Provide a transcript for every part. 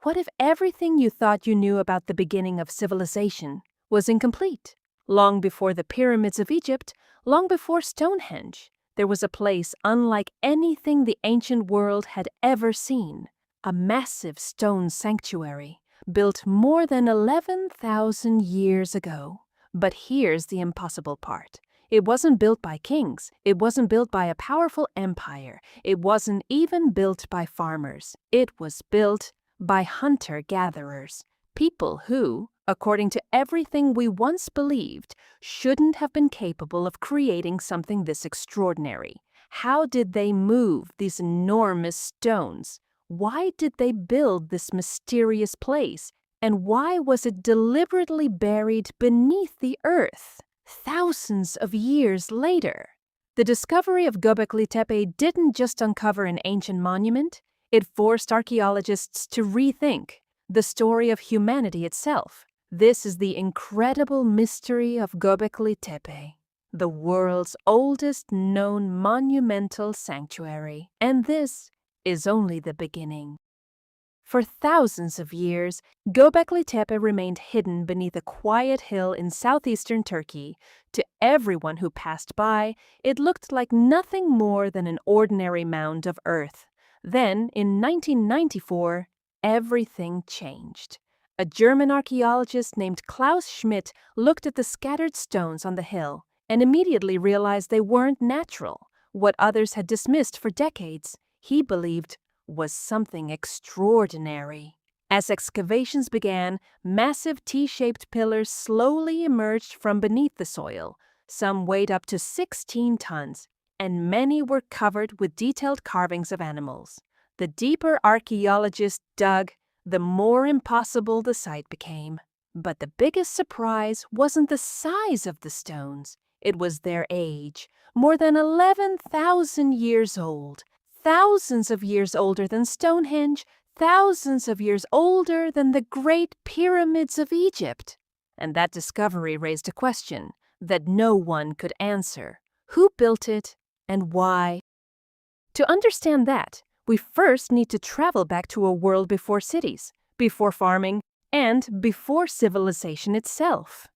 What if everything you thought you knew about the beginning of civilization was incomplete? Long before the pyramids of Egypt, long before Stonehenge, there was a place unlike anything the ancient world had ever seen. A massive stone sanctuary, built more than 11,000 years ago. But here's the impossible part. It wasn't built by kings. It wasn't built by a powerful empire. It wasn't even built by farmers. It was built by hunter-gatherers, people who, according to everything we once believed, shouldn't have been capable of creating something this extraordinary. How did they move these enormous stones? Why did they build this mysterious place? And why was it deliberately buried beneath the earth thousands of years later? The discovery of Göbekli Tepe didn't just uncover an ancient monument, it forced archaeologists to rethink the story of humanity itself. This is the incredible mystery of Göbekli Tepe, the world's oldest known monumental sanctuary. And this is only the beginning. For thousands of years, Göbekli Tepe remained hidden beneath a quiet hill in southeastern Turkey. To everyone who passed by, it looked like nothing more than an ordinary mound of earth. Then, in 1994, everything changed. A German archaeologist named Klaus Schmidt looked at the scattered stones on the hill and immediately realized they weren't natural. What others had dismissed for decades, he believed, was something extraordinary. As excavations began, massive T-shaped pillars slowly emerged from beneath the soil. Some weighed up to 16 tons, and many were covered with detailed carvings of animals. The deeper archaeologists dug, the more impossible the sight became. But the biggest surprise wasn't the size of the stones. It was their age, more than 11,000 years old. Thousands of years older than Stonehenge, thousands of years older than the Great Pyramids of Egypt. And that discovery raised a question that no one could answer. Who built it and why? To understand that, we first need to travel back to a world before cities, before farming, and before civilization itself.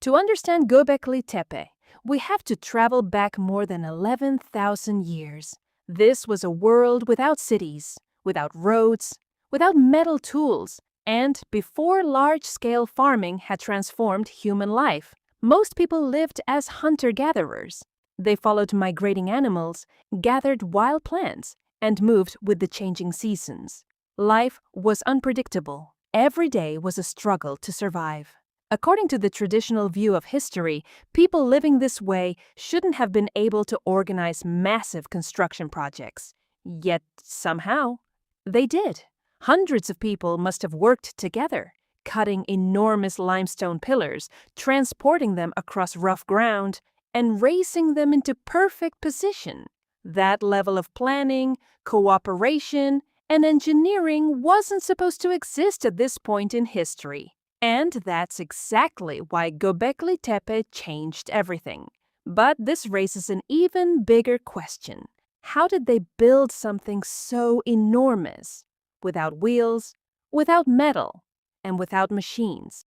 To understand Göbekli Tepe, we have to travel back more than 11,000 years. This was a world without cities, without roads, without metal tools, and before large-scale farming had transformed human life. Most people lived as hunter-gatherers. They followed migrating animals, gathered wild plants, and moved with the changing seasons. Life was unpredictable. Every day was a struggle to survive. According to the traditional view of history, people living this way shouldn't have been able to organize massive construction projects. Yet, somehow, they did. Hundreds of people must have worked together, cutting enormous limestone pillars, transporting them across rough ground, and raising them into perfect position. That level of planning, cooperation, and engineering wasn't supposed to exist at this point in history. And that's exactly why Göbekli Tepe changed everything. But this raises an even bigger question. How did they build something so enormous, without wheels, without metal, and without machines?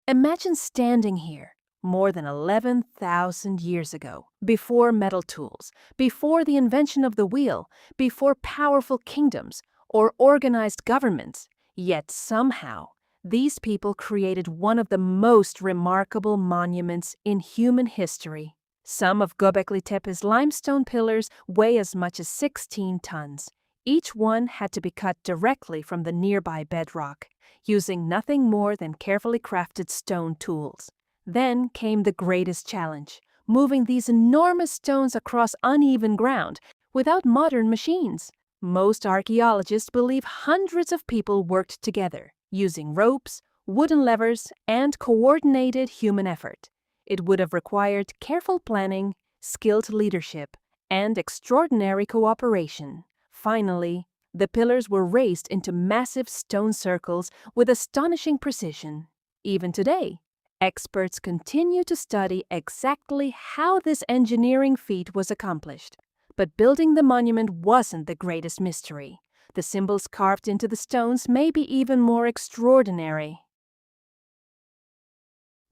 Imagine standing here more than 11,000 years ago, before metal tools, before the invention of the wheel, before powerful kingdoms or organized governments. Yet somehow, these people created one of the most remarkable monuments in human history. Some of Göbekli Tepe's limestone pillars weigh as much as 16 tons. Each one had to be cut directly from the nearby bedrock, using nothing more than carefully crafted stone tools. Then came the greatest challenge, moving these enormous stones across uneven ground without modern machines. Most archaeologists believe hundreds of people worked together, using ropes, wooden levers, and coordinated human effort. It would have required careful planning, skilled leadership, and extraordinary cooperation. Finally, the pillars were raised into massive stone circles with astonishing precision. Even today, experts continue to study exactly how this engineering feat was accomplished. But building the monument wasn't the greatest mystery. The symbols carved into the stones may be even more extraordinary.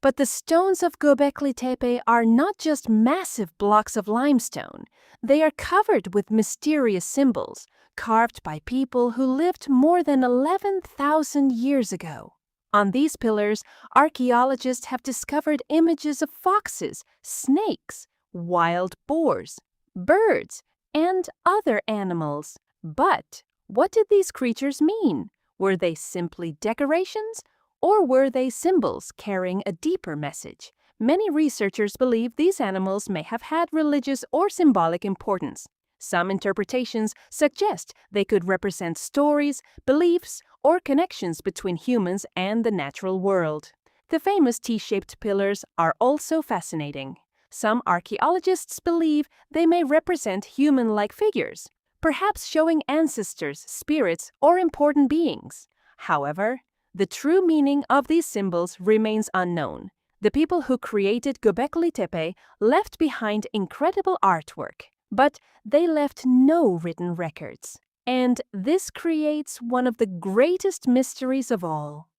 But the stones of Göbekli Tepe are not just massive blocks of limestone. They are covered with mysterious symbols, carved by people who lived more than 11,000 years ago. On these pillars, archaeologists have discovered images of foxes, snakes, wild boars, birds, and other animals. But what did these creatures mean? Were they simply decorations? Or were they symbols carrying a deeper message? Many researchers believe these animals may have had religious or symbolic importance. Some interpretations suggest they could represent stories, beliefs, or connections between humans and the natural world. The famous T-shaped pillars are also fascinating. Some archaeologists believe they may represent human-like figures, perhaps showing ancestors, spirits, or important beings. However, the true meaning of these symbols remains unknown. The people who created Göbekli Tepe left behind incredible artwork, but they left no written records. And this creates one of the greatest mysteries of all.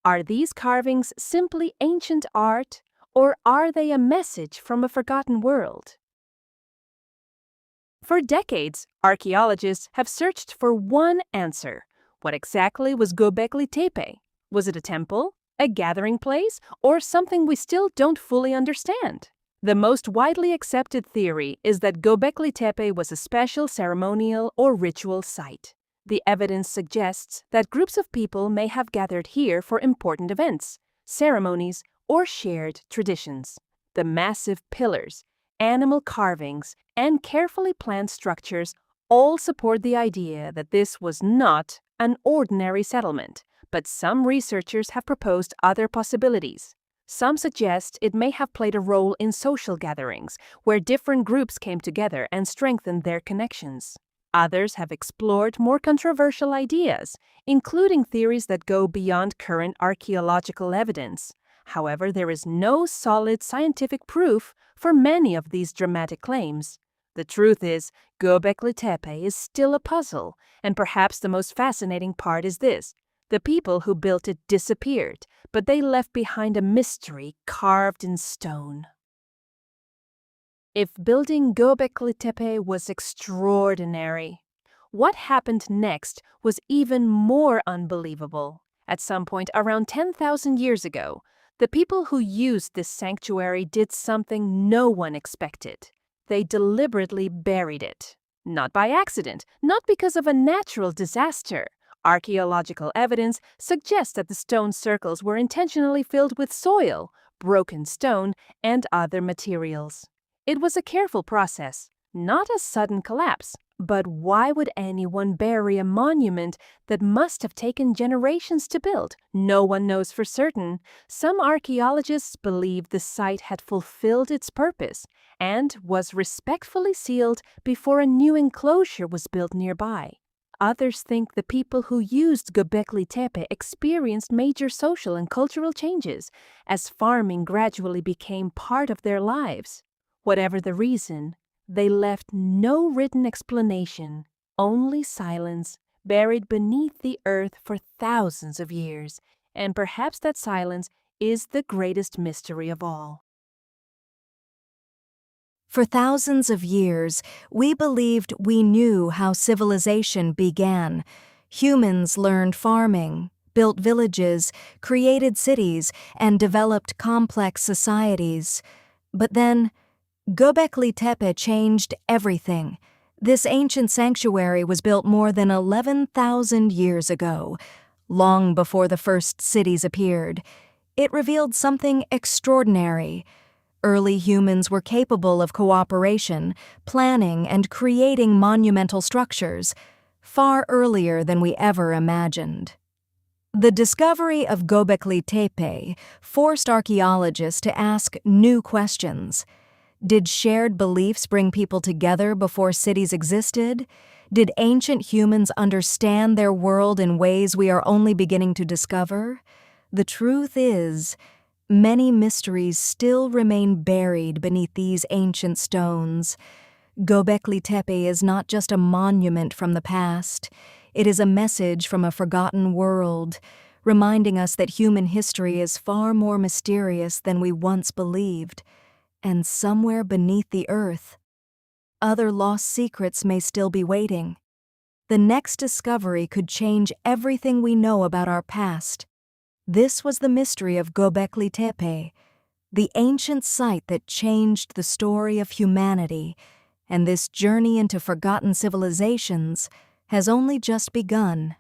Are these carvings simply ancient art, or are they a message from a forgotten world? For decades, archaeologists have searched for one answer. What exactly was Göbekli Tepe? Was it a temple, a gathering place, or something we still don't fully understand? The most widely accepted theory is that Göbekli Tepe was a special ceremonial or ritual site. The evidence suggests that groups of people may have gathered here for important events, ceremonies, or shared traditions. The massive pillars, animal carvings, and carefully planned structures all support the idea that this was not an ordinary settlement, but some researchers have proposed other possibilities. Some suggest it may have played a role in social gatherings, where different groups came together and strengthened their connections. Others have explored more controversial ideas, including theories that go beyond current archaeological evidence. However, there is no solid scientific proof for many of these dramatic claims. The truth is, Göbekli Tepe is still a puzzle, and perhaps the most fascinating part is this. The people who built it disappeared, but they left behind a mystery carved in stone. If building Göbekli Tepe was extraordinary, what happened next was even more unbelievable. At some point around 10,000 years ago, the people who used this sanctuary did something no one expected. They deliberately buried it. Not by accident, not because of a natural disaster. Archaeological evidence suggests that the stone circles were intentionally filled with soil, broken stone, and other materials. It was a careful process, not a sudden collapse. But why would anyone bury a monument that must have taken generations to build? No one knows for certain. Some archaeologists believe the site had fulfilled its purpose and was respectfully sealed before a new enclosure was built nearby. Others think the people who used Göbekli Tepe experienced major social and cultural changes as farming gradually became part of their lives. Whatever the reason, they left no written explanation, only silence, buried beneath the earth for thousands of years, and perhaps that silence is the greatest mystery of all. For thousands of years, we believed we knew how civilization began. Humans learned farming, built villages, created cities, and developed complex societies. But then, Göbekli Tepe changed everything. This ancient sanctuary was built more than 11,000 years ago, long before the first cities appeared. It revealed something extraordinary. Early humans were capable of cooperation, planning, and creating monumental structures, far earlier than we ever imagined. The discovery of Göbekli Tepe forced archaeologists to ask new questions. Did shared beliefs bring people together before cities existed? Did ancient humans understand their world in ways we are only beginning to discover? The truth is, many mysteries still remain buried beneath these ancient stones. Göbekli Tepe is not just a monument from the past. It is a message from a forgotten world, reminding us that human history is far more mysterious than we once believed. And somewhere beneath the earth, other lost secrets may still be waiting. The next discovery could change everything we know about our past. This was the mystery of Göbekli Tepe, the ancient site that changed the story of humanity, and this journey into forgotten civilizations has only just begun.